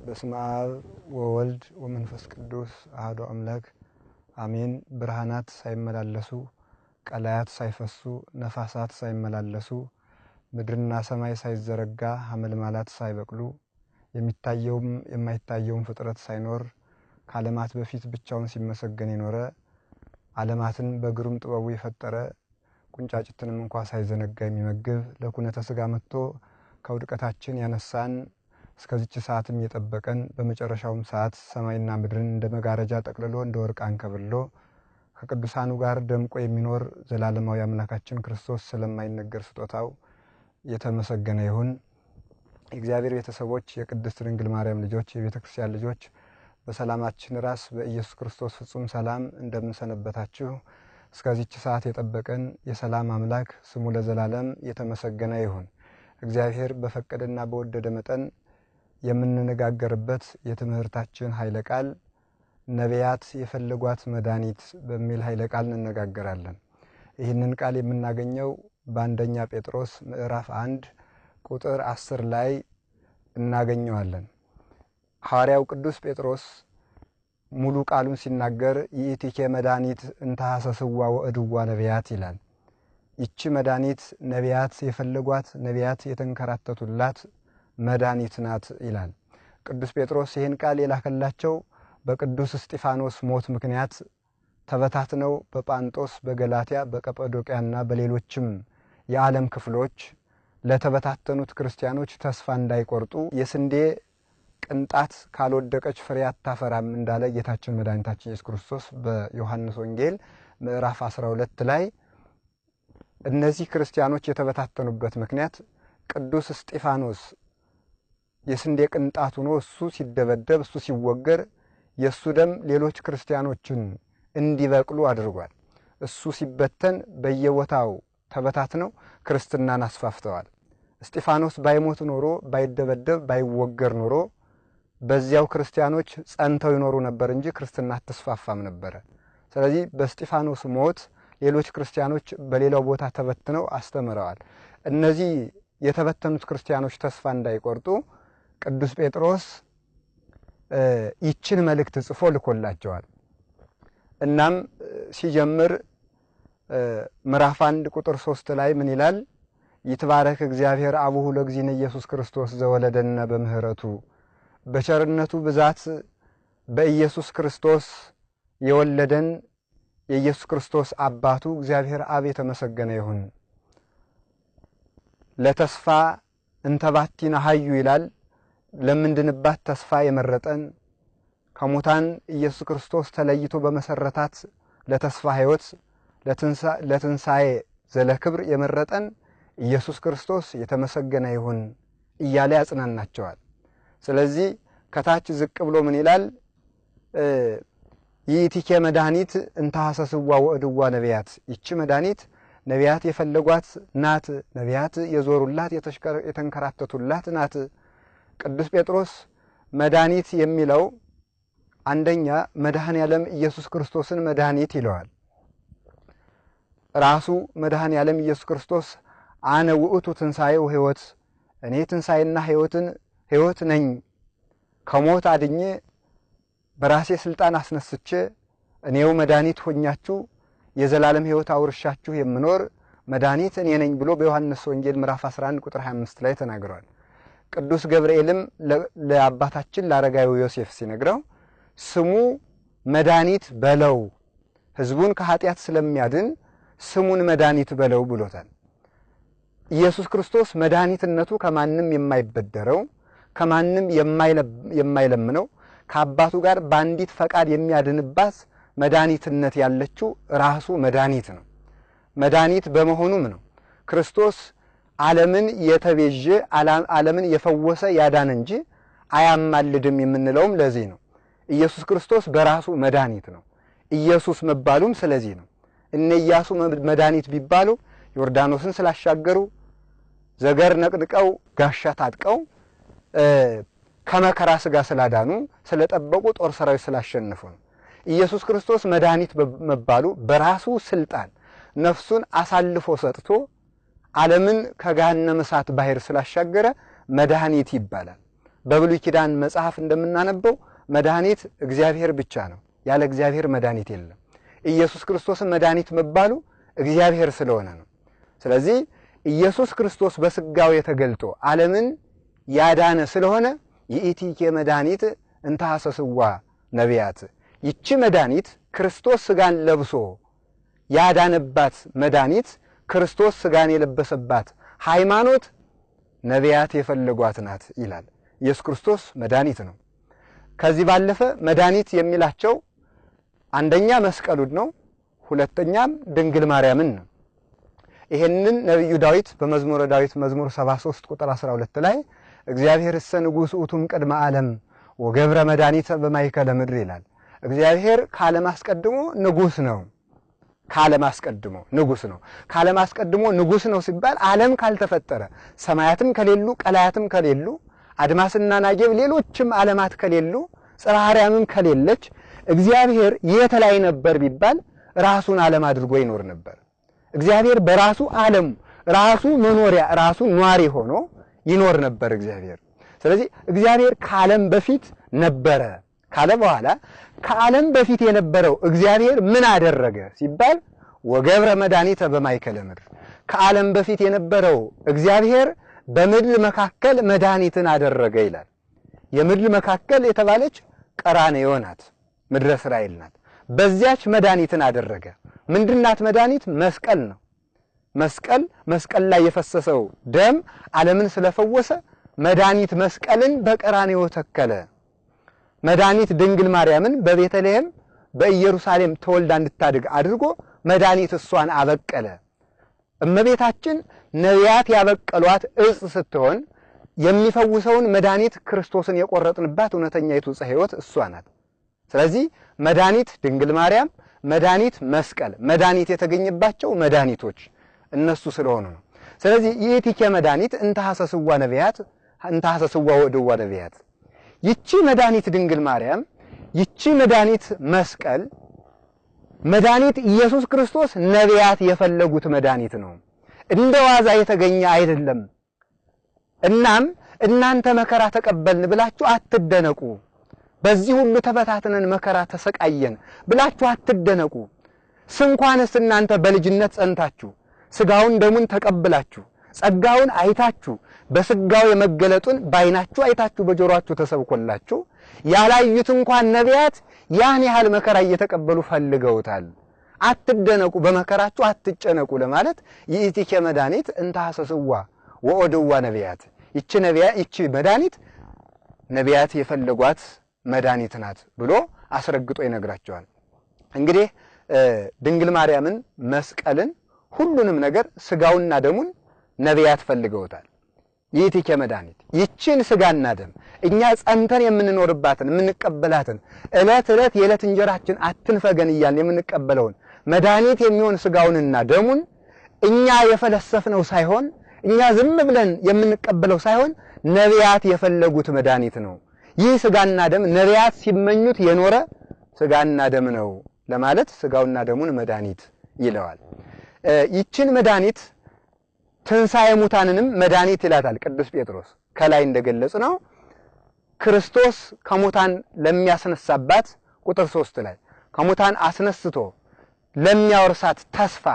በስመ አብ ወወልድ ወመንፈስ ቅዱስ አሐዱ አምላክ አሜን። ብርሃናት ሳይመላለሱ ቀላያት ሳይፈሱ ነፋሳት ሳይመላለሱ ምድርና ሰማይ ሳይዘረጋ ሐመልማላት ሳይበቅሉ የሚታየውም የማይታየውም ፍጥረት ሳይኖር ከዓለማት በፊት ብቻውን ሲመሰገን የኖረ ዓለማትን በግሩም ጥበቡ የፈጠረ ቁንጫጭትንም እንኳን ሳይዘነጋ የሚመግብ ለኩነተ ሥጋ መጥቶ ከውድቀታችን ያነሳን እስከዚች ሰዓትም የጠበቀን በመጨረሻውም ሰዓት ሰማይና ምድርን እንደ መጋረጃ ጠቅልሎ እንደ ወርቅ አንከብሎ ከቅዱሳኑ ጋር ደምቆ የሚኖር ዘላለማዊ አምላካችን ክርስቶስ ስለማይነገር ስጦታው የተመሰገነ ይሁን። እግዚአብሔር ቤተሰቦች፣ የቅድስት ድንግል ማርያም ልጆች፣ የቤተ ክርስቲያን ልጆች በሰላማችን ራስ በኢየሱስ ክርስቶስ ፍጹም ሰላም እንደምንሰነበታችሁ እስከዚች ሰዓት የጠበቀን የሰላም አምላክ ስሙ ለዘላለም የተመሰገነ ይሁን። እግዚአብሔር በፈቀደና በወደደ መጠን የምንነጋገርበት የትምህርታችን ኃይለ ቃል ነቢያት የፈለጓት መድኃኒት በሚል ኃይለ ቃል እንነጋገራለን። ይህንን ቃል የምናገኘው በአንደኛ ጴጥሮስ ምዕራፍ 1 ቁጥር 10 ላይ እናገኘዋለን። ሐዋርያው ቅዱስ ጴጥሮስ ሙሉ ቃሉን ሲናገር ይእቲኬ መድኃኒት እንተሐሰስዋ ወእድዋ ነቢያት ይላል። ይቺ መድኃኒት ነቢያት የፈለጓት ነቢያት የተንከራተቱላት መድኃኒት ናት ይላል። ቅዱስ ጴጥሮስ ይህን ቃል የላከላቸው በቅዱስ እስጢፋኖስ ሞት ምክንያት ተበታትነው በጳንጦስ፣ በገላትያ፣ በቀጰዶቅያና በሌሎችም የዓለም ክፍሎች ለተበታተኑት ክርስቲያኖች ተስፋ እንዳይቆርጡ የስንዴ ቅንጣት ካልወደቀች ፍሬ አታፈራም እንዳለ ጌታችን መድኃኒታችን ኢየሱስ ክርስቶስ በዮሐንስ ወንጌል ምዕራፍ 12 ላይ እነዚህ ክርስቲያኖች የተበታተኑበት ምክንያት ቅዱስ እስጢፋኖስ የስንዴ ቅንጣት ሆኖ እሱ ሲደበደብ እሱ ሲወገር የሱ ደም ሌሎች ክርስቲያኖችን እንዲበቅሉ አድርጓል። እሱ ሲበተን በየቦታው ተበታትነው ክርስትናን አስፋፍተዋል። እስጢፋኖስ ባይሞት ኖሮ ባይደበደብ ባይወገር ኖሮ በዚያው ክርስቲያኖች ጸንተው ይኖሩ ነበር እንጂ ክርስትና አትስፋፋም ነበር። ስለዚህ በእስጢፋኖስ ሞት ሌሎች ክርስቲያኖች በሌላው ቦታ ተበትነው አስተምረዋል። እነዚህ የተበተኑት ክርስቲያኖች ተስፋ እንዳይቆርጡ ቅዱስ ጴጥሮስ ይችን መልእክት ጽፎ ልኮላቸዋል። እናም ሲጀምር ምዕራፍ 1 ቁጥር 3 ላይ ምን ይላል? ይትባረክ እግዚአብሔር አቡሁ ለእግዚእነ ኢየሱስ ክርስቶስ ዘወለደነ በምህረቱ፣ በቸርነቱ ብዛት በኢየሱስ ክርስቶስ የወለደን የኢየሱስ ክርስቶስ አባቱ እግዚአብሔር አብ የተመሰገነ ይሁን። ለተስፋ እንተባቲና ሀዩ ይላል። ለምንድንባት ተስፋ የመረጠን ከሙታን ኢየሱስ ክርስቶስ ተለይቶ በመሰረታት ለተስፋ ሕይወት ለትንሣኤ ዘለክብር የመረጠን ኢየሱስ ክርስቶስ የተመሰገነ ይሁን እያለ ያጽናናቸዋል። ስለዚህ ከታች ዝቅ ብሎ ምን ይላል? ይእቲኬ መድኃኒት እንተሐሰስዋ ወእድዋ ነቢያት፣ ይቺ መድኃኒት ነቢያት የፈለጓት ናት፣ ነቢያት የዞሩላት የተንከራተቱላት ናት። ቅዱስ ጴጥሮስ መድኃኒት የሚለው አንደኛ መድኃኔ ዓለም ኢየሱስ ክርስቶስን መድኃኒት ይለዋል። ራሱ መድኃኔ ዓለም ኢየሱስ ክርስቶስ አነ ውእቱ ትንሣኤ ወሕይወት፣ እኔ ትንሣኤና ሕይወት ነኝ፣ ከሞት አድኜ በራሴ ስልጣን አስነስቼ እኔው መድኃኒት ሆኛችሁ የዘላለም ሕይወት አውርሻችሁ የምኖር መድኃኒት እኔ ነኝ ብሎ በዮሐንስ ወንጌል ምዕራፍ 11 ቁጥር 25 ላይ ተናግሯል። ቅዱስ ገብርኤልም ለአባታችን ለአረጋዊ ዮሴፍ ሲነግረው ስሙ መድኃኒት በለው፣ ሕዝቡን ከኃጢአት ስለሚያድን ስሙን መድኃኒት በለው ብሎታል። ኢየሱስ ክርስቶስ መድኃኒትነቱ ከማንም የማይበደረው ከማንም የማይለምነው ከአባቱ ጋር በአንዲት ፈቃድ የሚያድንባት መድኃኒትነት ያለችው ራሱ መድኃኒት ነው። መድኃኒት በመሆኑም ነው ክርስቶስ ዓለምን የተቤዠ ዓለምን የፈወሰ ያዳነ እንጂ አያማልድም የምንለውም ለዚህ ነው። ኢየሱስ ክርስቶስ በራሱ መድኃኒት ነው። ኢየሱስ መባሉም ስለዚህ ነው። እነ ኢያሱ መድኃኒት ቢባሉ ዮርዳኖስን ስላሻገሩ፣ ዘገር ነቅጥቀው ጋሻ ታጥቀው ከመከራ ሥጋ ስላዳኑ፣ ስለጠበቁ፣ ጦር ሰራዊት ስላሸነፉ ነው። ኢየሱስ ክርስቶስ መድኃኒት መባሉ በራሱ ስልጣን ነፍሱን አሳልፎ ሰጥቶ ዓለምን ከገሃነመ እሳት ባህር ስላሻገረ መድኃኒት ይባላል። በብሉይ ኪዳን መጽሐፍ እንደምናነበው መድኃኒት እግዚአብሔር ብቻ ነው። ያለ እግዚአብሔር መድኃኒት የለም። ኢየሱስ ክርስቶስን መድኃኒት መባሉ እግዚአብሔር ስለሆነ ነው። ስለዚህ ኢየሱስ ክርስቶስ በስጋው የተገልጦ ዓለምን ያዳነ ስለሆነ ይእቲኬ መድኃኒት እንተ ሐሰስዋ ነቢያት፣ ይቺ መድኃኒት ክርስቶስ ስጋን ለብሶ ያዳነባት መድኃኒት ክርስቶስ ስጋን የለበሰባት ሃይማኖት ነቢያት የፈለጓት ናት ይላል። ኢየሱስ ክርስቶስ መድኃኒት ነው። ከዚህ ባለፈ መድኃኒት የሚላቸው አንደኛ መስቀሉን ነው፣ ሁለተኛም ድንግል ማርያምን ነው። ይሄንን ነብዩ ዳዊት በመዝሙረ ዳዊት መዝሙር 73 ቁጥር 12 ላይ እግዚአብሔር እሰ ንጉሥ ውእቱም ቅድመ ዓለም ወገብረ መድኃኒተ በማእከለ ምድር ይላል። እግዚአብሔር ከዓለም አስቀድሞ ንጉሥ ነው። ከዓለም አስቀድሞ ንጉሥ ነው። ከዓለም አስቀድሞ ንጉሥ ነው ሲባል ዓለም ካልተፈጠረ ሰማያትም ከሌሉ ቀላያትም ከሌሉ አድማስና ናጌብ ሌሎችም ዓለማት ከሌሉ ጽርሐ አርያምም ከሌለች እግዚአብሔር የት ላይ ነበር ቢባል ራሱን ዓለም አድርጎ ይኖር ነበር። እግዚአብሔር በራሱ ዓለም ራሱ መኖሪያ ራሱ ኗሪ ሆኖ ይኖር ነበር እግዚአብሔር። ስለዚህ እግዚአብሔር ከዓለም በፊት ነበረ ካለ በኋላ ከዓለም በፊት የነበረው እግዚአብሔር ምን አደረገ ሲባል ወገብረ መድኃኒተ በማእከለ ምድር፣ ከዓለም በፊት የነበረው እግዚአብሔር በምድር መካከል መድኃኒትን አደረገ ይላል። የምድር መካከል የተባለች ቀራንዮ ናት፣ ምድረ እስራኤል ናት። በዚያች መድኃኒትን አደረገ። ምንድናት መድኃኒት? መስቀል ነው። መስቀል ላይ የፈሰሰው ደም ዓለምን ስለፈወሰ መድኃኒት መስቀልን በቀራንዮ ተከለ። መድኃኒት ድንግል ማርያምን በቤተልሔም በኢየሩሳሌም ተወልዳ እንድታድግ አድርጎ መድኃኒት እሷን አበቀለ። እመቤታችን ነቢያት ያበቀሏት ዕፅ ስትሆን የሚፈውሰውን መድኃኒት ክርስቶስን የቆረጥንባት እውነተኛይቱ ዕፀ ሕይወት እሷ ናት። ስለዚህ መድኃኒት ድንግል ማርያም፣ መድኃኒት መስቀል፣ መድኃኒት የተገኘባቸው መድኃኒቶች እነሱ ስለሆኑ ነው። ስለዚህ ይእቲኬ መድኃኒት እንተ ሐሰስዋ ነቢያት እንተ ሐሰስዋ ወእድዋ ነቢያት፣ ይቺ መድኃኒት ድንግል ማርያም፣ ይቺ መድኃኒት መስቀል፣ መድኃኒት ኢየሱስ ክርስቶስ ነቢያት የፈለጉት መድኃኒት ነው። እንደ ዋዛ የተገኘ አይደለም። እናም እናንተ መከራ ተቀበልን ብላችሁ አትደነቁ። በዚህ ሁሉ ተበታትነን መከራ ተሰቃየን ብላችሁ አትደነቁ። ስንኳንስ እናንተ በልጅነት ጸንታችሁ ስጋውን ደሙን ተቀብላችሁ ጸጋውን አይታችሁ በስጋው የመገለጡን ባይናችሁ አይታችሁ በጆሮአችሁ ተሰብኮላችሁ ያላዩት እንኳን ነቢያት ያን ያህል መከራ እየተቀበሉ ፈልገውታል። አትደነቁ፣ በመከራችሁ አትጨነቁ ለማለት ይእቲኬ መድኃኒት እንተ ሐሰስዋ ወእድዋ ነቢያት፣ ይቺ መድኃኒት ነቢያት የፈለጓት መድኃኒት ናት ብሎ አስረግጦ ይነግራቸዋል። እንግዲህ ድንግል ማርያምን፣ መስቀልን፣ ሁሉንም ነገር ስጋውና ደሙን ነቢያት ፈልገውታል። ይእቲኬ መድኃኒት፣ ይችን ስጋና ደም እኛ ጸንተን የምንኖርባትን የምንቀበላትን ዕለት ዕለት የዕለት እንጀራችን አትንፈገን እያልን የምንቀበለውን መድኃኒት የሚሆን ስጋውንና ደሙን እኛ የፈለሰፍነው ሳይሆን እኛ ዝም ብለን የምንቀበለው ሳይሆን ነቢያት የፈለጉት መድኃኒት ነው። ይህ ስጋና ደም ነቢያት ሲመኙት የኖረ ስጋና ደም ነው ለማለት ስጋውና ደሙን መድኃኒት ይለዋል። ይችን መድኃኒት ትንሣኤ ሙታንንም መድኃኒት ይላታል ቅዱስ ጴጥሮስ። ከላይ እንደገለጽ ነው ክርስቶስ ከሙታን ለሚያስነሳባት ቁጥር 3 ላይ ከሙታን አስነስቶ ለሚያወርሳት ተስፋ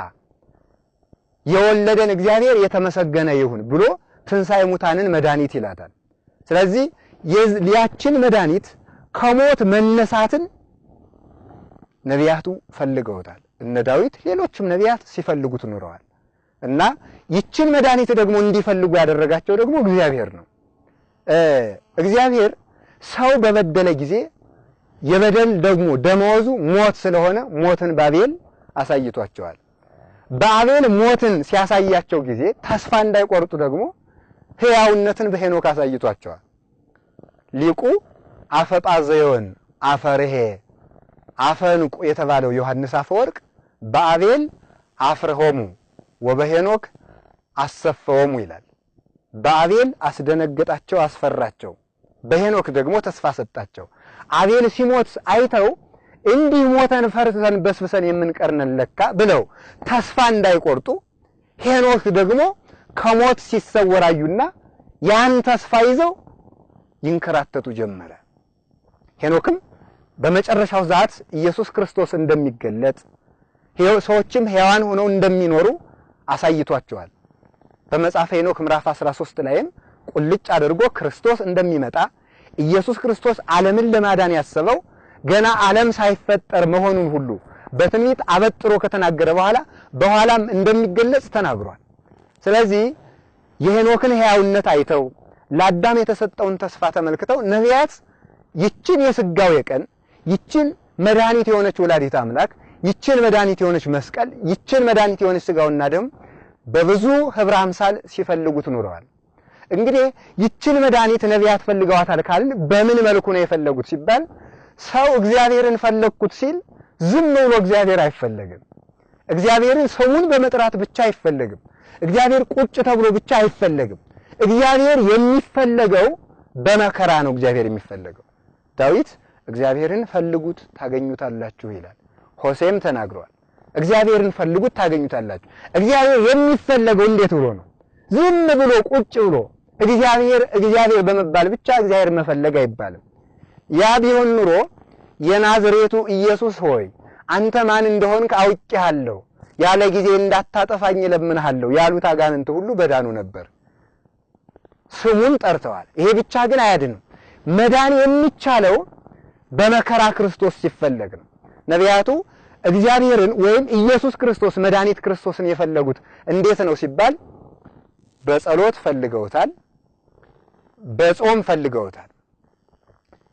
የወለደን እግዚአብሔር የተመሰገነ ይሁን ብሎ ትንሣኤ ሙታንን መድኃኒት ይላታል። ስለዚህ ያችን መድኃኒት ከሞት መነሳትን ነቢያቱ ፈልገውታል። እነ ዳዊት ሌሎችም ነቢያት ሲፈልጉት ኖረዋል። እና ይችን መድኃኒት ደግሞ እንዲፈልጉ ያደረጋቸው ደግሞ እግዚአብሔር ነው። እግዚአብሔር ሰው በበደለ ጊዜ የበደል ደግሞ ደመወዙ ሞት ስለሆነ ሞትን በአቤል አሳይቷቸዋል። በአቤል ሞትን ሲያሳያቸው ጊዜ ተስፋ እንዳይቆርጡ ደግሞ ሕያውነትን በሄኖክ አሳይቷቸዋል። ሊቁ አፈጳዘዮን አፈርሄ አፈንቁ የተባለው ዮሐንስ አፈወርቅ በአቤል አፍርሆሙ ወበሄኖክ አሰፈወሙ ይላል። በአቤል አስደነገጣቸው፣ አስፈራቸው፣ በሄኖክ ደግሞ ተስፋ ሰጣቸው። አቤል ሲሞት አይተው እንዲህ ሞተን ፈርተን በስብሰን የምንቀርነን ለካ ብለው ተስፋ እንዳይቆርጡ ሄኖክ ደግሞ ከሞት ሲሰወራዩና ያን ተስፋ ይዘው ይንከራተቱ ጀመረ። ሄኖክም በመጨረሻው ሰዓት ኢየሱስ ክርስቶስ እንደሚገለጥ ሰዎችም ሕያዋን ሆነው እንደሚኖሩ አሳይቷቸዋል። በመጽሐፈ ሄኖክ ምዕራፍ 13 ላይም ቁልጭ አድርጎ ክርስቶስ እንደሚመጣ ኢየሱስ ክርስቶስ ዓለምን ለማዳን ያሰበው ገና ዓለም ሳይፈጠር መሆኑን ሁሉ በትንቢት አበጥሮ ከተናገረ በኋላም እንደሚገለጽ ተናግሯል። ስለዚህ የሄኖክን ሕያውነት አይተው ለአዳም የተሰጠውን ተስፋ ተመልክተው ነቢያት ይችን የሥጋዌ ቀን ይችን መድኃኒት የሆነች ወላዲተ አምላክ ይችን መድኃኒት የሆነች መስቀል ይችን መድኃኒት የሆነች ሥጋውና ደም በብዙ ህብረ አምሳል ሲፈልጉት ኖረዋል። እንግዲህ ይችን መድኃኒት ነቢያት ፈልገዋታል ካልን በምን መልኩ ነው የፈለጉት ሲባል ሰው እግዚአብሔርን ፈለግኩት ሲል ዝም ብሎ እግዚአብሔር አይፈለግም። እግዚአብሔርን ስሙን በመጥራት ብቻ አይፈለግም። እግዚአብሔር ቁጭ ተብሎ ብቻ አይፈለግም። እግዚአብሔር የሚፈለገው በመከራ ነው። እግዚአብሔር የሚፈለገው ዳዊት እግዚአብሔርን ፈልጉት ታገኙታላችሁ ይላል። ሆሴም ተናግሯል። እግዚአብሔርን ፈልጉት ታገኙታላችሁ። እግዚአብሔር የሚፈለገው እንዴት ብሎ ነው? ዝም ብሎ ቁጭ ብሎ እግዚአብሔር በመባል ብቻ እግዚአብሔር መፈለግ አይባልም። ያ ቢሆን ኑሮ የናዝሬቱ ኢየሱስ ሆይ አንተ ማን እንደሆንክ አውቄሃለሁ፣ ያለ ጊዜ እንዳታጠፋኝ ለምንሃለሁ ያሉት አጋንንት ሁሉ በዳኑ ነበር። ስሙን ጠርተዋል። ይሄ ብቻ ግን አያድንም። መዳን የሚቻለው በመከራ ክርስቶስ ሲፈለግ ነው። ነቢያቱ እግዚአብሔርን ወይም ኢየሱስ ክርስቶስ መድኃኒት ክርስቶስን የፈለጉት እንዴት ነው ሲባል በጸሎት ፈልገውታል፣ በጾም ፈልገውታል።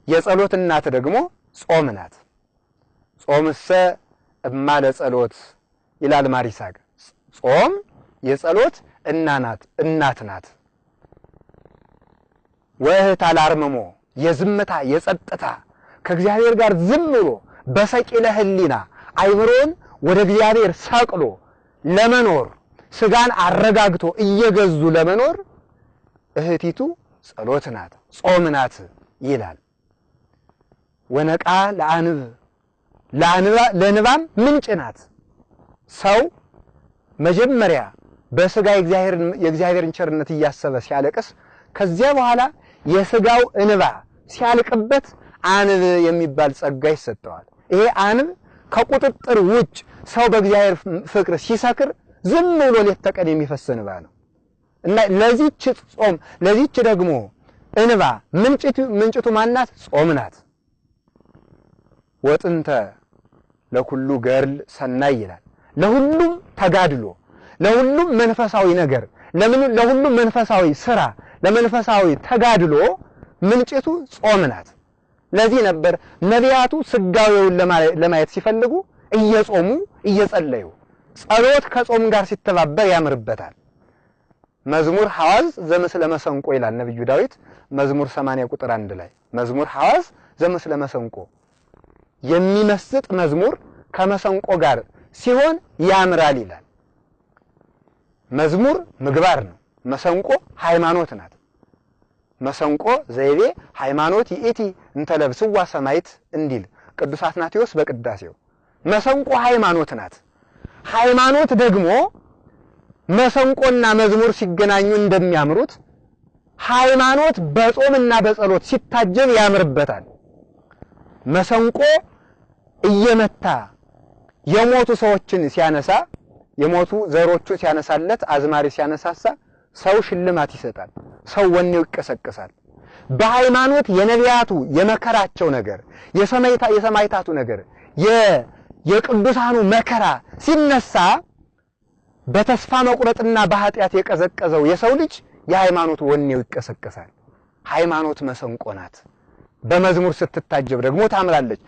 የጸሎት እናት ደግሞ ጾም ናት። ጾምሰ እማ ለጸሎት ይላል ማር ይስሐቅ። ጾም የጸሎት እናት ናት። ወእህት አላርምሞ የዝምታ የጸጥታ ከእግዚአብሔር ጋር ዝም ብሎ በሰቂለ ህሊና አይምሮን ወደ እግዚአብሔር ሰቅሎ ለመኖር ስጋን አረጋግቶ እየገዙ ለመኖር እህቲቱ ጸሎት ናት፣ ጾም ናት ይላል። ወነቃ ለንባም ምንጭ ናት። ሰው መጀመሪያ በስጋ የእግዚአብሔርን ቸርነት እያሰበ ሲያለቅስ ከዚያ በኋላ የስጋው እንባ ሲያልቅበት አንብ የሚባል ጸጋ ይሰጠዋል። ይሄ አንብ ከቁጥጥር ውጭ ሰው በእግዚአብሔር ፍቅር ሲሰክር ዝም ብሎ ሌት ተቀን የሚፈስ እንባ ነው እና ለዚህች ደግሞ እንባ ምንጭቱ ማናት? ጾም ናት። ወጥንተ ለኩሉ ገርል ሰናይ ይላል። ለሁሉም ተጋድሎ፣ ለሁሉም መንፈሳዊ ነገር፣ ለሁሉም መንፈሳዊ ስራ፣ ለመንፈሳዊ ተጋድሎ ምንጭቱ ጾም ናት። ለዚህ ነበር ነቢያቱ ስጋዌውን ለማየት ሲፈልጉ እየጾሙ እየጸለዩ። ጸሎት ከጾም ጋር ሲተባበር ያምርበታል። መዝሙር ሐዋዝ ዘምስለ መሰንቆ ይላል ነብዩ ዳዊት መዝሙር 80 ቁጥር 1 ላይ መዝሙር ሐዋዝ ዘምስለ መሰንቆ የሚመስጥ መዝሙር ከመሰንቆ ጋር ሲሆን ያምራል ይላል። መዝሙር ምግባር ነው። መሰንቆ ሃይማኖት ናት። መሰንቆ ዘይቤ ሃይማኖት ይእቲ እንተለብስዋ ሰማይት እንዲል ቅዱስ አትናቴዎስ በቅዳሴው መሰንቆ ሃይማኖት ናት። ሃይማኖት ደግሞ መሰንቆና መዝሙር ሲገናኙ እንደሚያምሩት ሃይማኖት በጾምና በጸሎት ሲታጀብ ያምርበታል። መሰንቆ እየመታ የሞቱ ሰዎችን ሲያነሳ የሞቱ ዘሮቹን ሲያነሳለት አዝማሪ ሲያነሳሳ ሰው ሽልማት ይሰጣል። ሰው ወኔው ይቀሰቀሳል። በሃይማኖት የነቢያቱ የመከራቸው ነገር የሰማይታቱ ነገር የቅዱሳኑ መከራ ሲነሳ በተስፋ መቁረጥና በኃጢአት የቀዘቀዘው የሰው ልጅ የሃይማኖት ወኔው ይቀሰቀሳል። ሃይማኖት መሰንቆ ናት። በመዝሙር ስትታጀብ ደግሞ ታምራለች።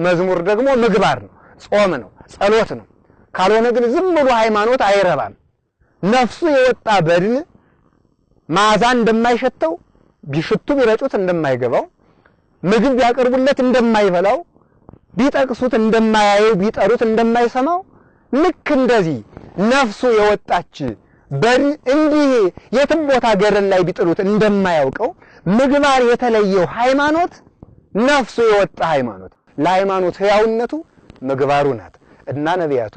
መዝሙር ደግሞ ምግባር ነው፣ ጾም ነው፣ ጸሎት ነው። ካልሆነ ግን ዝም ብሎ ሃይማኖት አይረባም። ነፍሱ የወጣ በድን ማዛ እንደማይሸተው ቢሽቱ ቢረጩት እንደማይገባው ምግብ ቢያቀርቡለት እንደማይበላው ቢጠቅሱት እንደማያየው ቢጠሩት እንደማይሰማው ልክ እንደዚህ ነፍሱ የወጣች በድን እንዲህ የትም ቦታ ገረን ላይ ቢጥሉት እንደማያውቀው ምግባር የተለየው ሃይማኖት ነፍሱ የወጣ ሃይማኖት ለሃይማኖት ሕያውነቱ ምግባሩ ናት። እና ነቢያቱ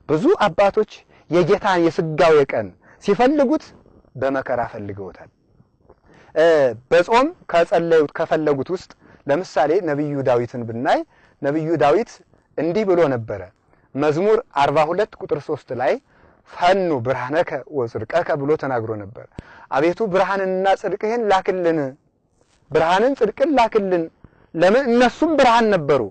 ብዙ አባቶች የጌታን የስጋዌ ቀን ሲፈልጉት በመከራ ፈልገውታል። በጾም ከጸለዩት ከፈለጉት ውስጥ ለምሳሌ ነብዩ ዳዊትን ብናይ ነብዩ ዳዊት እንዲህ ብሎ ነበር መዝሙር 42 ቁጥር 3 ላይ ፈኑ ብርሃነከ ወጽድቀከ ብሎ ተናግሮ ነበር አቤቱ ብርሃንንና ጽድቅህን ላክልን ብርሃንን ጽድቅን ላክልን ለምን እነሱም ብርሃን ነበሩ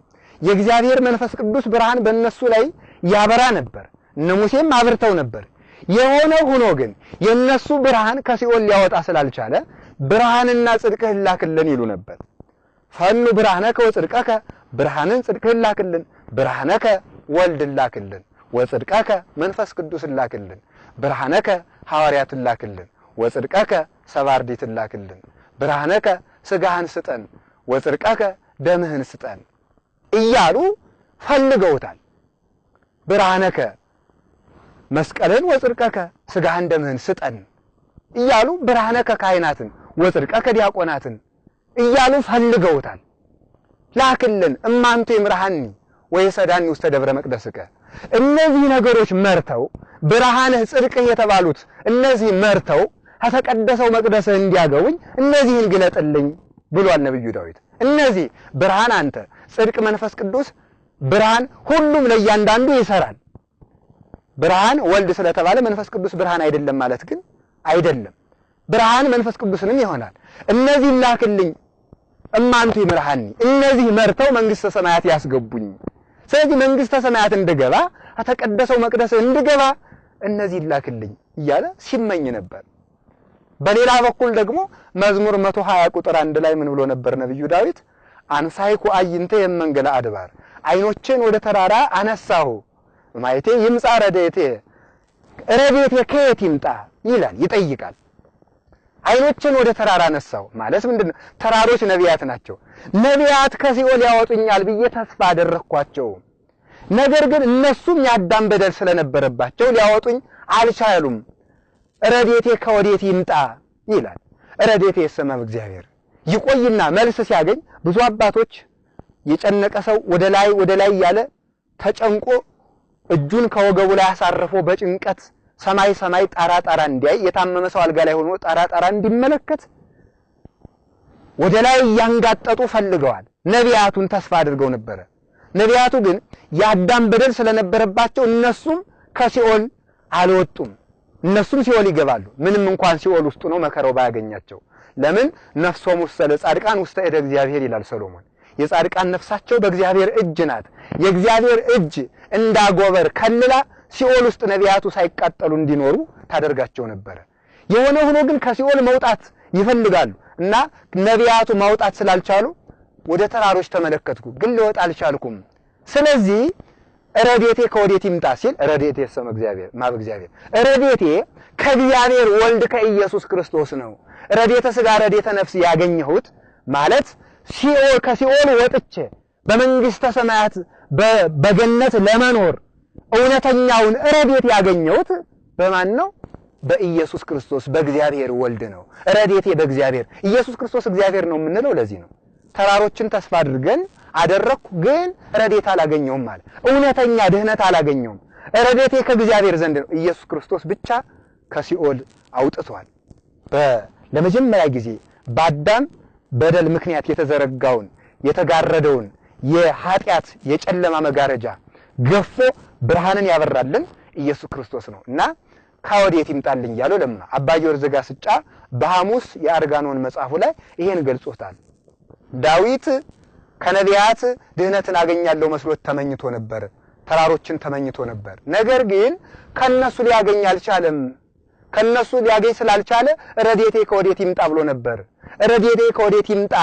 የእግዚአብሔር መንፈስ ቅዱስ ብርሃን በእነሱ ላይ ያበራ ነበር እነ ሙሴም አብርተው ነበር የሆነው ሆኖ ግን የነሱ ብርሃን ከሲኦል ሊያወጣ ስላልቻለ ብርሃንና ጽድቅህን ላክልን ይሉ ነበር ፈኑ ብርሃነከ ወጽድቀከ ብርሃንን ጽድቅህን ላክልን ብርሃነከ ወልድ ላክልን ወጽድቀከ መንፈስ ቅዱስ ላክልን ብርሃነከ ሐዋርያት ላክልን ወጽድቀከ ሰባርዲት ላክልን ብርሃነከ ስጋህን ስጠን ወጽድቀከ ደምህን ስጠን እያሉ ፈልገውታል ብርሃነከ መስቀልን ወጽድቀከ ስጋህን ደምህን ስጠን እያሉ ብርሃነከ ካህናትን ወጽድቀከ ዲያቆናትን እያሉ ፈልገውታል ላክልን እማንቱ ይምርሃኒ ወይሰዳኒ ውስተ ደብረ መቅደስከ እነዚህ ነገሮች መርተው ብርሃንህ ጽድቅህ የተባሉት እነዚህ መርተው ከተቀደሰው መቅደስ እንዲያገቡኝ እነዚህን ግለጥልኝ ብሏል ነብዩ ዳዊት እነዚህ ብርሃን አንተ ጽድቅ መንፈስ ቅዱስ ብርሃን ሁሉም ለያንዳንዱ ይሰራል ብርሃን ወልድ ስለተባለ መንፈስ ቅዱስ ብርሃን አይደለም ማለት ግን አይደለም ብርሃን መንፈስ ቅዱስንም ይሆናል እነዚህ ላክልኝ እማንቱ ይምርሃኒ እነዚህ መርተው መንግስተ ሰማያት ያስገቡኝ ስለዚህ መንግስተ ሰማያት እንድገባ ከተቀደሰው መቅደስ እንድገባ እነዚህ ላክልኝ እያለ ሲመኝ ነበር በሌላ በኩል ደግሞ መዝሙር 120 ቁጥር 1 ላይ ምን ብሎ ነበር ነብዩ ዳዊት አንሳይኩ አይንተ የመንገለ አድባር አይኖችን ወደ ተራራ አነሳሁ ማይቴ ይምጻ ረዴቴ ረዴቴ ከየት ይምጣ ይላል ይጠይቃል አይኖችን ወደ ተራራ አነሳው ማለት ምንድነው ተራሮች ነቢያት ናቸው ነቢያት ከሲኦል ያወጡኛል ብዬ ተስፋ አደረኳቸው ነገር ግን እነሱም ያዳም በደል ስለነበረባቸው ሊያወጡኝ አልቻሉም ረዴቴ ከወዴት ይምጣ ይላል ረዴቴ የሰማው እግዚአብሔር ይቆይና መልስ ሲያገኝ ብዙ አባቶች የጨነቀ ሰው ወደ ላይ ያለ ተጨንቆ እጁን ከወገቡ ላይ አሳርፎ በጭንቀት ሰማይ ጣራ እንዲያይ የታመመ ሰው አልጋ ላይ ሆኖ ጣራ እንዲመለከት ወደ ላይ ያንጋጠጡ ፈልገዋል ነቢያቱን ተስፋ አድርገው ነበር ነቢያቱ ግን ያዳም በደል ስለነበረባቸው እነሱም ከሲኦል አልወጡም እነሱም ሲኦል ይገባሉ ምንም እንኳን ሲኦል ውስጥ ነው መከራው ባያገኛቸው ለምን ነፍሶም ውስጥ ለጻድቃን ውስጥ እደ እግዚአብሔር ይላል ሰሎሞን የጻድቃን ነፍሳቸው በእግዚአብሔር እጅ ናት የእግዚአብሔር እጅ እንዳጎበር ከልላ ሲኦል ውስጥ ነቢያቱ ሳይቃጠሉ እንዲኖሩ ታደርጋቸው ነበር የሆነ ሆኖ ግን ከሲኦል መውጣት ይፈልጋሉ እና ነቢያቱ ማውጣት ስላልቻሉ ወደ ተራሮች ተመለከትኩ ግን ሊወጣ አልቻልኩም ስለዚህ ረዴቴ ከወዴት ይምጣ ሲል ረዴቴ የሰማ እግዚአብሔር ማብ እግዚአብሔር ረዴቴ ከእግዚአብሔር ወልድ ከኢየሱስ ክርስቶስ ነው ረዴተ ሥጋ ረዴተ ነፍስ ያገኘሁት ማለት ከሲኦል ወጥቼ በመንግስተ ሰማያት በገነት ለመኖር እውነተኛውን ረዴት ያገኘሁት በማን ነው በኢየሱስ ክርስቶስ በእግዚአብሔር ወልድ ነው ረዴቴ በእግዚአብሔር ኢየሱስ ክርስቶስ እግዚአብሔር ነው የምንለው ለዚህ ነው ተራሮችን ተስፋ አድርገን አደረኩ ግን ረዴት አላገኘውም ማለት እውነተኛ ድህነት አላገኘውም ረዴቴ ከእግዚአብሔር ዘንድ ነው ኢየሱስ ክርስቶስ ብቻ ከሲኦል አውጥቷል ለመጀመሪያ ጊዜ በአዳም በደል ምክንያት የተዘረጋውን የተጋረደውን የኃጢያት የጨለማ መጋረጃ ገፎ ብርሃንን ያበራልን ኢየሱስ ክርስቶስ ነውና ካወዴት ይምጣልኝ ያለው ለምን አባ ጊዮርጊስ ዘጋስጫ በሐሙስ የአርጋኖን መጽሐፉ ላይ ይሄን ገልጾታል ዳዊት ከነቢያት ድህነትን አገኛለሁ መስሎት ተመኝቶ ነበር ተራሮችን ተመኝቶ ነበር ነገር ግን ከነሱ ሊያገኝ አልቻለም ከነሱ ሊያገኝ ስላልቻለ ረዴቴ ከወዴት ይምጣ ብሎ ነበር ረዴቴ ከወዴት ይምጣ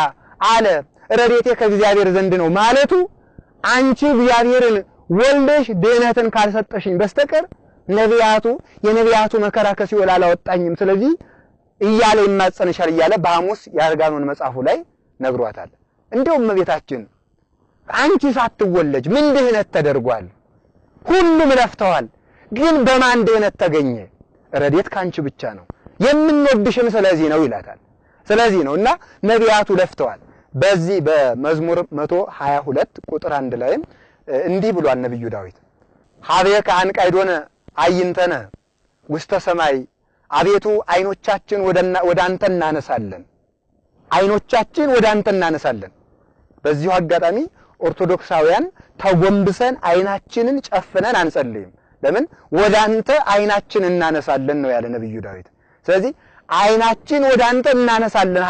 አለ ረዴቴ ከእግዚአብሔር ዘንድ ነው ማለቱ አንቺ እግዚአብሔርን ወልደሽ ድህነትን ካልሰጠሽኝ በስተቀር የነቢያቱ መከራ ከሲኦል አላወጣኝም ስለዚህ እያለ ይማጸንሻል እያለ በሐሙስ የአርጋኖን መጽሐፉ ላይ ነግሯታል እንደውም እመቤታችን አንቺ ሳትወለጅ ምን ድህነት ተደርጓል ሁሉም ለፍተዋል ግን በማን ድህነት ተገኘ ረዴት ካንቺ ብቻ ነው የምንወድሽም ስለዚህ ነው ይላታል ስለዚህ ነውና ነቢያቱ ለፍተዋል በዚህ በመዝሙር 122 ቁጥር 1 ላይ እንዲህ ብሏል ነብዩ ዳዊት ሀቤከ አንቃይዶነ አይንተነ ውስተ ሰማይ አቤቱ አይኖቻችን ወደ አንተ እናነሳለን አይኖቻችን ወደ አንተ እናነሳለን። በዚሁ አጋጣሚ ኦርቶዶክሳውያን ተጎንብሰን አይናችንን ጨፍነን አንጸልይም። ለምን? ወደ አንተ አይናችን እናነሳለን ነው ያለ ነብዩ ዳዊት። ስለዚህ አይናችን ወደ አንተ እናነሳለን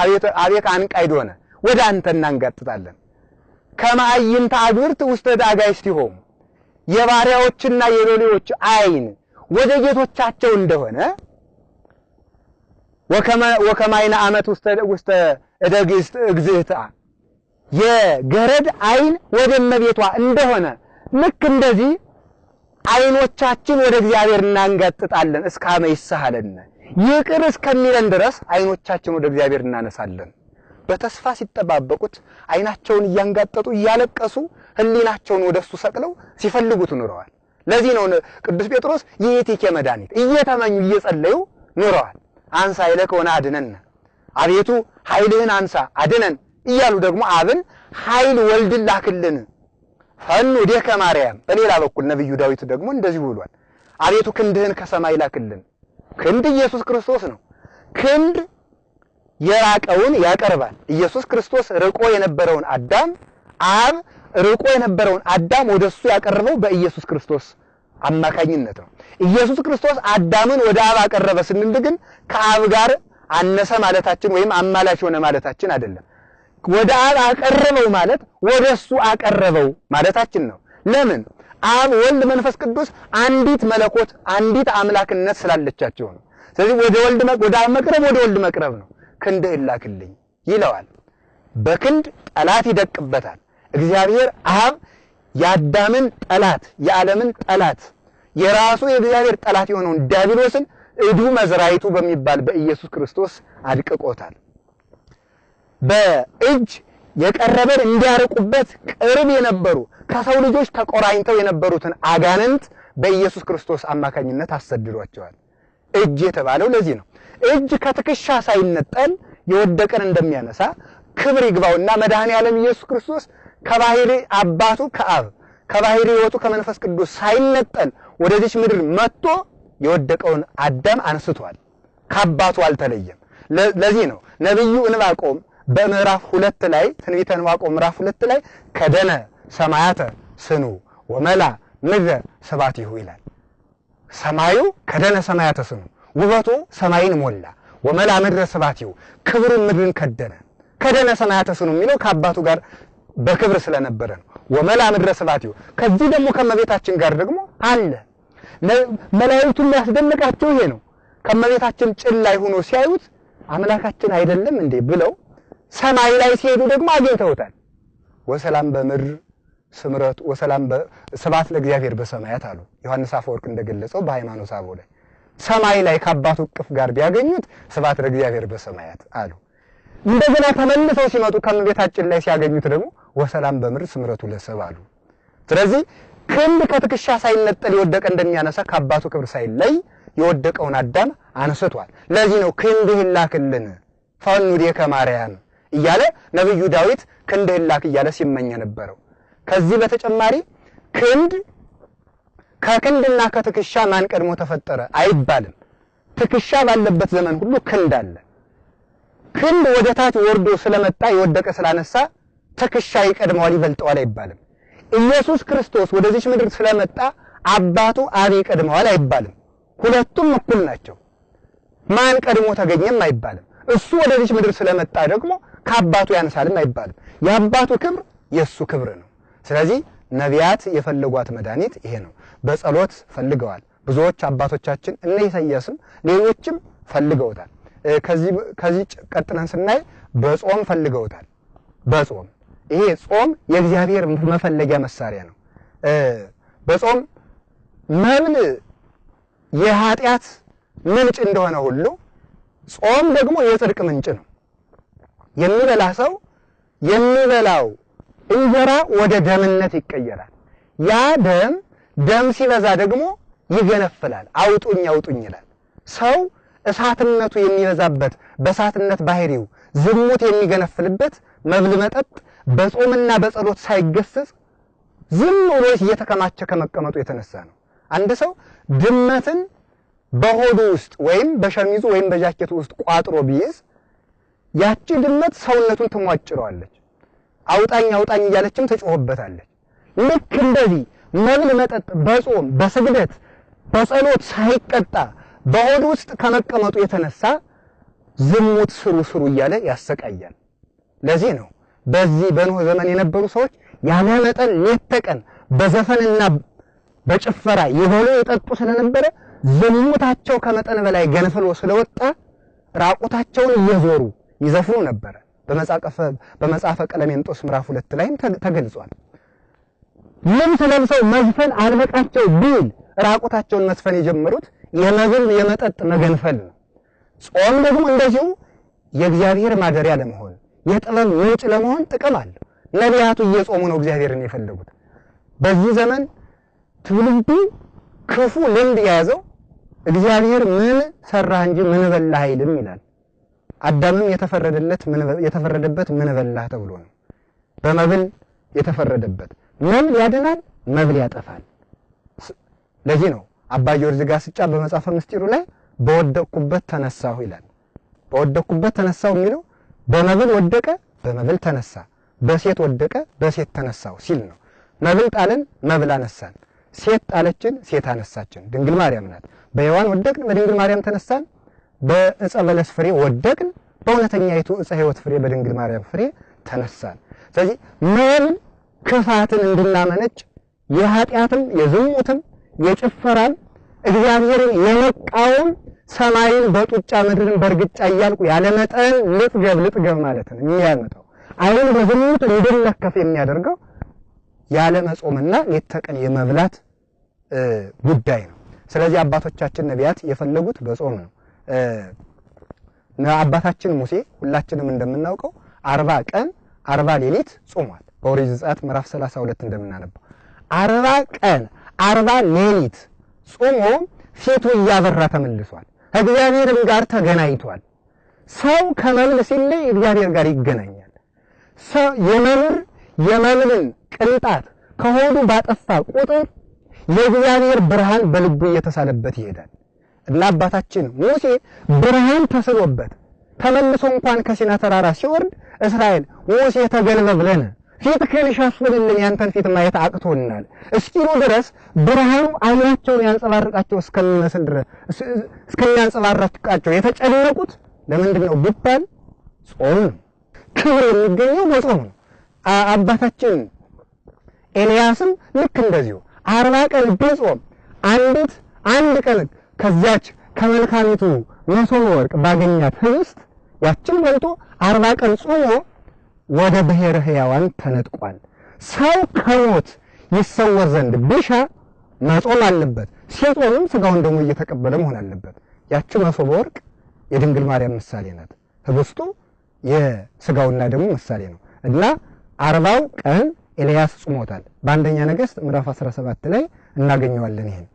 አቤት አንቃይዶነ ወደ አንተ እናንጋጥጣለን። ከማይንተ አግብርት ውስተ ዳጋይስቲሆሙ የባሪያዎችና የሎሌዎች አይን ወደ ጌቶቻቸው እንደሆነ ወከማይና አመት ውስተ እደግስት እግዝእታ የገረድ አይን ወደ እመቤቷ እንደሆነ ልክ እንደዚህ አይኖቻችን ወደ እግዚአብሔር እናንጋጥጣለን። እስካመ ይሳሃለን ይቅር እስከሚለን ድረስ አይኖቻችን ወደ እግዚአብሔር እናነሳለን። በተስፋ ሲጠባበቁት አይናቸውን እያንጋጠጡ እያለቀሱ ህሊናቸውን ወደሱ ሰቅለው ሲፈልጉት ኑረዋል። ለዚህ ነው ቅዱስ ጴጥሮስ ይእቲከ መድኃኒት እየተመኙ እየጸለዩ ኑረዋል። አንሳ ይለከ ወናድነን አቤቱ ኃይልህን አንሳ አድነን እያሉ ደግሞ አብን ኃይል ወልድን ላክልን ፈኑ ዴከ ማርያም። በሌላ በኩል ነብዩ ዳዊት ደግሞ እንደዚህ ብሏል። አቤቱ ክንድህን ከሰማይ ላክልን። ክንድ ኢየሱስ ክርስቶስ ነው። ክንድ የራቀውን ያቀርባል። ኢየሱስ ክርስቶስ ርቆ የነበረውን አዳም አብ ርቆ የነበረውን አዳም ወደሱ ያቀርበው በኢየሱስ ክርስቶስ አማካኝነት ነው። ኢየሱስ ክርስቶስ አዳምን ወደ አብ አቀረበ ስንል ግን ከአብ ጋር አነሰ ማለታችን ወይም አማላች ሆነ ማለታችን አይደለም። ወደ አብ አቀረበው ማለት ወደሱ አቀረበው ማለታችን ነው። ለምን? አብ ወልድ መንፈስ ቅዱስ አንዲት መለኮት አንዲት አምላክነት ስላለቻቸው ነው። ስለዚህ ወደ አብ መቅረብ ወደ ወልድ መቅረብ ነው። ክንድህን ላክልኝ ይለዋል። በክንድ ጠላት ይደቅበታል። እግዚአብሔር አብ የአዳምን ጠላት የዓለምን ጠላት የራሱ የእግዚአብሔር ጠላት የሆነውን ዲያብሎስን እዱ መዝራይቱ በሚባል በኢየሱስ ክርስቶስ አድቅቆታል። በእጅ የቀረበን እንዲያርቁበት ቅርብ የነበሩ ከሰው ልጆች ተቆራኝተው የነበሩትን አጋንንት በኢየሱስ ክርስቶስ አማካኝነት አሰድዷቸዋል። እጅ የተባለው ለዚህ ነው። እጅ ከትከሻ ሳይነጠል የወደቀን እንደሚያነሳ ክብር ይግባውና መድኃኔ ዓለም ኢየሱስ ክርስቶስ ከባህሪ አባቱ ከአብ ከባህሪ ሕይወቱ ከመንፈስ ቅዱስ ሳይነጠል ወደዚህ ምድር መጥቶ የወደቀውን አዳም አንስቷል። ከአባቱ አልተለየም። ለዚህ ነው ነብዩ ዕንባቆም በምዕራፍ 2 ላይ ትንቢተ ዕንባቆም ምዕራፍ 2 ላይ ከደነ ሰማያተ ስኑ ወመላ ምድረ ሰባቲሁ ይላል። ሰማዩ ከደነ ሰማያተ ስኑ ውበቱ ሰማይን ሞላ፣ ወመላ ምድረ ሰባቲሁ ክብሩን ምድርን ከደነ። ከደነ ሰማያተ ስኑ የሚለው ከአባቱ ጋር በክብር ስለነበረ ነው። ወመላ ምድረ ሰባቲሁ ከዚህ ደግሞ ከመቤታችን ጋር ደግሞ አለ። መላእክቱን ያስደነቃቸው ይሄ ነው። ከመቤታችን ጭን ላይ ሆኖ ሲያዩት አምላካችን አይደለም እንዴ ብለው ሰማይ ላይ ሲሄዱ ደግሞ አግኝተውታል። ወሰላም በምድር ስምረት ወሰላም በሰባት ለእግዚአብሔር በሰማያት አሉ። ዮሐንስ አፈወርቅ እንደገለጸው በሃይማኖተ አበው ላይ ሰማይ ላይ ከአባቱ እቅፍ ጋር ቢያገኙት ሰባት ለእግዚአብሔር በሰማያት አሉ። እንደገና ተመልሰው ሲመጡ ከመቤታችን ላይ ሲያገኙት ደግሞ ወሰላም በምድር ስምረቱ ለሰብ አሉ። ስለዚህ ክንድ ከትከሻ ሳይነጠል የወደቀ እንደሚያነሳ ከአባቱ ክብር ሳይለይ የወደቀውን አዳም አንስቷል። ለዚህ ነው ክንድህን ላክልን ፈኑ ዴከ ማርያም እያለ ነብዩ ዳዊት ክንድህን ላክ እያለ ሲመኝ ነበረው። ከዚህ በተጨማሪ ክንድ ከክንድና ከትከሻ ማን ቀድሞ ተፈጠረ አይባልም። ትከሻ ባለበት ዘመን ሁሉ ክንድ አለ። ክንድ ወደ ታች ወርዶ ስለመጣ የወደቀ ስላነሳ ትከሻ ይቀድመዋል ይበልጠዋል አይባልም። ኢየሱስ ክርስቶስ ወደዚህ ምድር ስለመጣ አባቱ አብ ይቀድመዋል አይባልም። ሁለቱም እኩል ናቸው። ማን ቀድሞ ተገኘም አይባልም። እሱ ወደዚህ ምድር ስለመጣ ደግሞ ከአባቱ ያንሳልም አይባልም። የአባቱ ክብር የሱ ክብር ነው። ስለዚህ ነቢያት የፈለጓት መድኃኒት ይሄ ነው። በጸሎት ፈልገዋል ብዙዎች አባቶቻችን እነ ኢሳይያስም ሌሎችም ፈልገውታል። ከዚህ ቀጥለን ስናይ በጾም ፈልገውታል። በጾም ይሄ ጾም የእግዚአብሔር መፈለጊያ መሳሪያ ነው። በጾም መብል የኃጢአት ምንጭ እንደሆነ ሁሉ ጾም ደግሞ የጽድቅ ምንጭ ነው። የሚበላ ሰው የሚበላው እንጀራ ወደ ደምነት ይቀየራል። ያ ደም ሲበዛ ደግሞ ይገነፍላል። አውጡኝ አውጡኝ ይላል። ሰው እሳትነቱ የሚበዛበት በእሳትነት ባህሪው ዝሙት የሚገነፍልበት መብል መጠጥ በጾምና በጸሎት ሳይገሰጽ ዝም ብሎ እየተከማቸ ከመቀመጡ የተነሳ ነው። አንድ ሰው ድመትን በሆዱ ውስጥ ወይም በሸሚዙ ወይም በጃኬቱ ውስጥ ቋጥሮ ቢይዝ ያቺ ድመት ሰውነቱን ትሟጭረዋለች። አውጣኝ አውጣኝ እያለችም ተጮህበታለች። ልክ እንደዚህ መብል መጠጥ በጾም በስግደት በጸሎት ሳይቀጣ በሆድ ውስጥ ከመቀመጡ የተነሳ ዝሙት ስሩ እያለ ያሰቃያል። ለዚህ ነው በዚህ በኖህ ዘመን የነበሩ ሰዎች ያለ መጠን ሌት ተቀን በዘፈንና በጭፈራ ይበሉ ይጠጡ ስለነበረ ዝሙታቸው ከመጠን በላይ ገንፍሎ ስለወጣ ራቁታቸውን እየዞሩ ይዘፍኑ ነበር። በመጽሐፈ ቀለሜንጦስ ምዕራፍ 2 ላይም ተገልጿል። ልብስ ለብሰው መዝፈን አልበቃቸው ቢል ራቁታቸውን መስፈን የጀመሩት የመብል የመጠጥ መገንፈል ነው። ጾም ደግሞ እንደዚሁ የእግዚአብሔር ማደሪያ ለመሆን የጥበብ ምንጭ ለመሆን ጥቅም አለው። ነቢያቱ እየጾሙ ነው እግዚአብሔርን የፈለጉት። በዚህ ዘመን ትውልዱ ክፉ ልምድ የያዘው እግዚአብሔር ምን ሰራህ እንጂ ምን በላህ አይልም ይላል። አዳምም የተፈረደበት ምን በላህ ተብሎ ነው በመብል የተፈረደበት። መብል ያድናል፣ መብል ያጠፋል። ለዚህ ነው አባ ጊዮርጊስ ዘጋስጫ በመጽሐፈ ምስጢሩ ላይ በወደቅኩበት ተነሳሁ ይላል። በወደቅኩበት ተነሳሁ የሚለው በመብል ወደቀ፣ በመብል ተነሳ፣ በሴት ወደቀ፣ በሴት ተነሳው ሲል ነው። መብል ጣልን፣ መብል አነሳን፣ ሴት ጣለችን፣ ሴት አነሳችን። ድንግል ማርያም ናት። በሔዋን ወደቅን፣ በድንግል ማርያም ተነሳን። በዕፀ በለስ ፍሬ ወደቅን፣ በእውነተኛይቱ ዕፀ ሕይወት ፍሬ በድንግል ማርያም ፍሬ ተነሳን። ስለዚህ መብል ክፋትን እንድናመነጭ የኃጢአትም የዝሙትም የጭፈራም እግዚአብሔርን የመቃወም ሰማይን በጡጫ ምድርን በርግጫ እያልኩ ያለ መጠን ልጥገብ ማለት ነው የሚያመጣው። አይን በዝሙት እንድንለከፍ የሚያደርገው ያለ መጾምና ሌት ተቀን የመብላት ጉዳይ ነው። ስለዚህ አባቶቻችን ነቢያት የፈለጉት በጾም ነው። አባታችን ሙሴ ሁላችንም እንደምናውቀው 40 ቀን 40 ሌሊት ጾሟል። በኦሪት ዘጸአት ምዕራፍ 32 እንደምናነበው 40 ቀን 40 ሌሊት ጾሞ ፊቱ እያበራ ተመልሷል። እግዚአብሔርም ጋር ተገናኝቷል። ሰው ከመብል ሲለይ እግዚአብሔር ጋር ይገናኛል። ሰው የመብልን ቅንጣት ከሆዱ ባጠፋ ቁጥር የእግዚአብሔር ብርሃን በልቡ እየተሳለበት ይሄዳል። እና አባታችን ሙሴ ብርሃን ተስሎበት ተመልሶ እንኳን ከሲና ተራራ ሲወርድ እስራኤል ሙሴ ተገልበብ ለነ ፊትህን ሸፍንልን ያንተን ፊት ማየት አቅቶናል እስኪሉ ድረስ ብርሃኑ አይናቸውን ያንጸባርቃቸው እስከሚመስል ድረስ እስከሚያንጸባርቃቸው የተጨነቁት ለምንድን ነው ቢባል ጾም ነው። ክብር የሚገኘው በጾም ነው። አባታችን ኤልያስም ልክ እንደዚሁ 40 ቀን ቢጾም አንድ ቀን ከዚያች ከመልካሚቱ መሶበ ወርቅ ባገኛት ህብስት ያችን በልቶ 40 ቀን ጾሞ ወደ ብሔረ ሕያዋን ተነጥቋል። ሰው ከሞት ይሰወር ዘንድ ቢሻ መጾም አለበት። ሲጾምም ስጋውን ደግሞ እየተቀበለ መሆን አለበት። ያቺ መሶበ ወርቅ የድንግል ማርያም ምሳሌ ናት። ህብስቱ የስጋውና ደግሞ ምሳሌ ነው እና 40 ቀን ኤልያስ ጾሞታል። በአንደኛ ነገሥት ምዕራፍ 17 ላይ እናገኘዋለን። ይሄን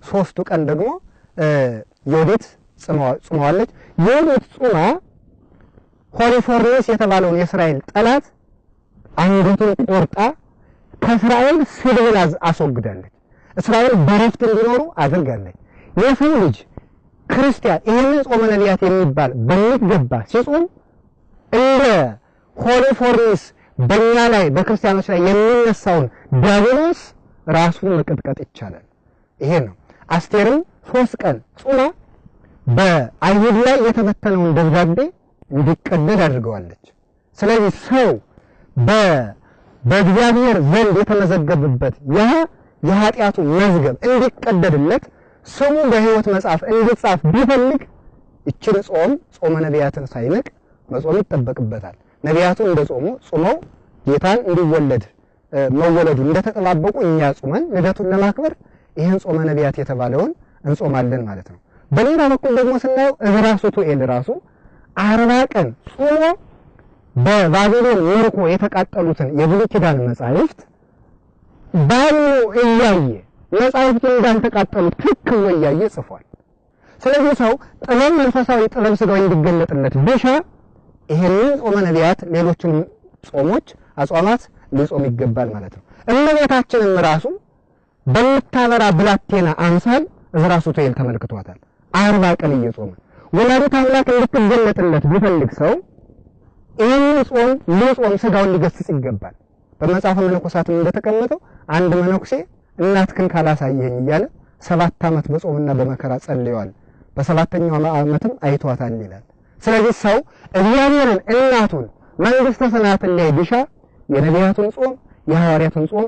3ቱ ቀን ደግሞ ዮዲት ጾመዋለች። ዮዲት ጾማ ሆሊፎርኒስ የተባለውን የእስራኤል ጠላት አንገቱን ቆርጣ ከእስራኤል ስድብን አስወግዳለች። እስራኤል በረፍት እንዲኖሩ አድርጋለች። የሰው ልጅ ክርስቲያን ይህንን ጾመ ነቢያት የሚባል በሚገባ ሲጾም እንደ ሆሊፎርኒስ በእኛ ላይ በክርስቲያኖች ላይ የሚነሳውን ዲያብሎስ ራሱን መቀጥቀጥ ይቻላል። ይሄ ነው። አስቴርም 3 ቀን ጾማ በአይሁድ ላይ የተበተነውን ደብዳቤ እንዲቀደድ አድርገዋለች። ስለዚህ ሰው በእግዚአብሔር ዘንድ የተመዘገበበት የኃጢአቱ መዝገብ እንዲቀደድለት ስሙ በሕይወት መጽሐፍ እንዲጻፍ ቢፈልግ እችን ጾመ ነቢያትን ሳይንቅ መጾም ይጠበቅበታል። ነቢያቱ ጾመው ጌታን እንዲወለድ መወለዱ እንደተጠባበቁ እኛ ጾመን ልደቱን ለማክበር ይህን ጾመ ነቢያት የተባለውን እንጾማለን ማለት ነው። በሌላ በኩል ደግሞ ስናየው ዕዝራ ሱቱኤል ራሱ 40 ቀን ጾሞ በባቢሎን ምርኮ የተቃጠሉትን የብሉይ ኪዳን መጻሕፍት ባይኑ እያየ መጻሕፍቱ እንዳልተቃጠሉ ትክክል እያየ ጽፏል። ስለዚህ ሰው ጥበብ መንፈሳዊ ጥበብ ስጋዊ እንዲገለጥለት ቢሻ ይሄንን ጾመ ነቢያት ሌሎችን ጾሞች አጽዋማት ሊጾም ይገባል ማለት ነው። እመቤታችንም ራሱ በምታበራ ብላቴና አምሳል ዕዝራ ሱቱኤል ተመልክቷታል። 40 ቀን እየጾመ ወላዲተ አምላክ እንድትገለጥለት ቢፈልግ ሰው ይህን ጾም ለጾም ስጋውን ሊገስጽ ይገባል። በመጽሐፈ መነኮሳትም እንደተቀመጠው አንድ መነኩሴ እናትክን ካላሳየኝ እያለ 7 ዓመት በጾምና በመከራ ጸልየዋል። በሰባተኛው ዓመትም አይቷታል ይላል። ስለዚህ ሰው እግዚአብሔርን እናቱን መንግስተ ሰማያትን ላይ ቢሻ የነቢያቱን ጾም የሐዋርያቱን ጾም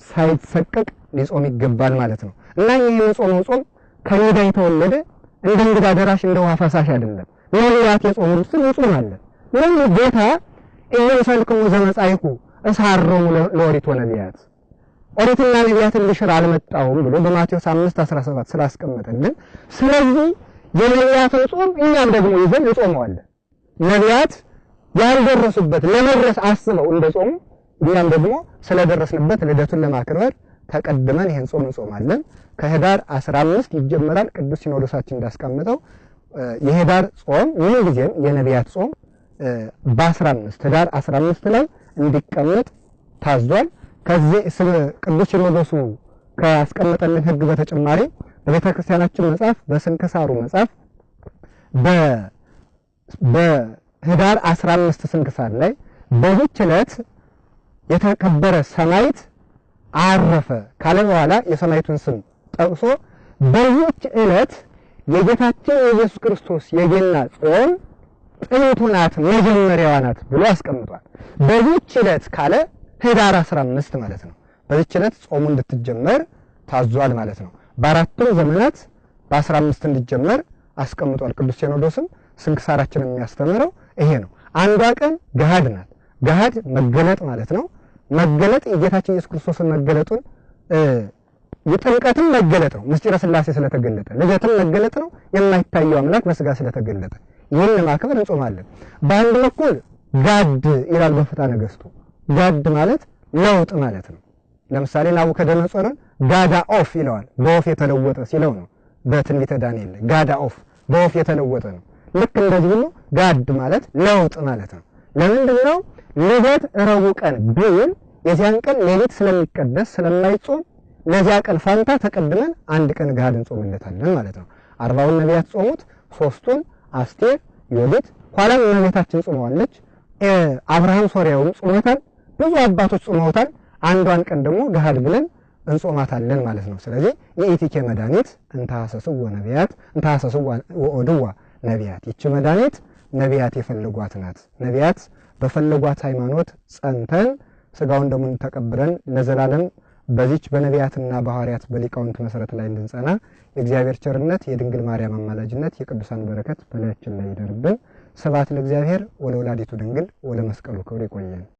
ሳይሰቀቅ ሊጾም ይገባል ማለት ነው። እና ይህን ጾም ከሜዳ የተወለደ እንደ እንግዳ ደራሽ እንደ ውሃ ፈሳሽ አይደለም። ነቢያት የጾሙትን እንጾማለን። ለምን ጌታ ኢየሩሳሌም ዘመጻይኩ እሳረሙ ለኦሪት ወነቢያት ኦሪትና ነቢያትን ልሽር አልመጣሁም ብሎ በማቴዎስ 5:17 ስላስቀመጠልን፣ ስለዚህ የነቢያትን ጾም እኛም ደግሞ ይዘን እንጾመዋለን። ነቢያት ያልደረሱበት ለመድረስ አስበው እንደጾሙ እኛም ደግሞ ስለደረስንበት ልደቱን ለማክበር ተቀድመን ይሄን ጾም እንጾማለን። ከህዳር 15 ይጀምራል። ቅዱስ ሲኖዶሳችን እንዳስቀመጠው የህዳር ጾም ምን ጊዜም የነቢያት ጾም በ15 ህዳር 15 ላይ እንዲቀመጥ ታዟል። ከዚህ ቅዱስ ሲኖዶሱ ካስቀመጠልን ህግ በተጨማሪ በቤተ ክርስቲያናችን መጽሐፍ በስንክሳሩ መጽሐፍ በህዳር 15 ስንክሳር ላይ በዚህች ዕለት የተከበረ ሰማዕት አረፈ ካለ በኋላ የሰማዕቱን ስም ጠቅሶ በዚህች ዕለት የጌታችን የኢየሱስ ክርስቶስ የገና ጾም ጥንቱ ናት መጀመሪያዋ ናት ብሎ አስቀምጧል። በዚህች ዕለት ካለ ህዳር 15 ማለት ነው። በዚህች ዕለት ጾሙ እንድትጀመር ታዟል ማለት ነው። በአራቱም ዘመናት በ15 እንዲጀመር አስቀምጧል። ቅዱስ ሲኖዶስም ስንክሳራችንን የሚያስተምረው ይሄ ነው። አንዷ ቀን ገሃድ ናት። ገሃድ መገለጥ ማለት ነው። መገለጥ የጌታችን ኢየሱስ ክርስቶስን መገለጡን የጥምቀትም መገለጥ ነው። ምስጢረ ሥላሴ ስለተገለጠ፣ ልደትም መገለጥ ነው። የማይታየው አምላክ በሥጋ ስለተገለጠ ይህን ለማክበር እንጾማለን። በአንድ በኩል ጋድ ይላል በፍትሐ ነገሥቱ። ጋድ ማለት ለውጥ ማለት ነው። ለምሳሌ ናቡከደነጾርን ጋዳ ኦፍ ይለዋል። በኦፍ የተለወጠ ሲለው ነው። በትንቢተ ዳንኤል ጋዳ ኦፍ በኦፍ የተለወጠ ነው። ልክ እንደዚህ ነው። ጋድ ማለት ለውጥ ማለት ነው። ለምንድን ነው ልደት ረቡዕ ቀን ቢውል የዚያን ቀን ሌሊት ስለሚቀደስ ስለማይጾም ለዚያ ቀን ፋንታ ተቀድመን አንድ ቀን ገሃድ እንጾምለታለን ማለት ነው። 40ውን ነቢያት ጾሙት፣ 3ቱን አስቴር፣ ዮዲት፣ ኋላም እመቤታችን ጾመዋለች። አብርሃም ሶርያውም ጾሞታል። ብዙ አባቶች ጾመውታል። አንዷን ቀን ደግሞ ገሃድ ብለን እንጾማታለን ማለት ነው። ስለዚህ የኢቲኬ መድኃኒት እንታሰስው ነቢያት እንታሰስው ወኦድዋ ነቢያት፣ ይቺ መድኃኒት ነቢያት የፈለጓት ናት። ነቢያት በፈለጓት ሃይማኖት ጸንተን ስጋውን ደሙን ተቀብለን ለዘላለም በዚች በነቢያትና በሐዋርያት በሊቃውንት መሰረት ላይ እንድንጸና የእግዚአብሔር ቸርነት የድንግል ማርያም አማላጅነት የቅዱሳን በረከት በላያችን ላይ ይደርብን። ስብሐት ለእግዚአብሔር ወለወላዲቱ ድንግል ወለመስቀሉ ክብር። ይቆየን።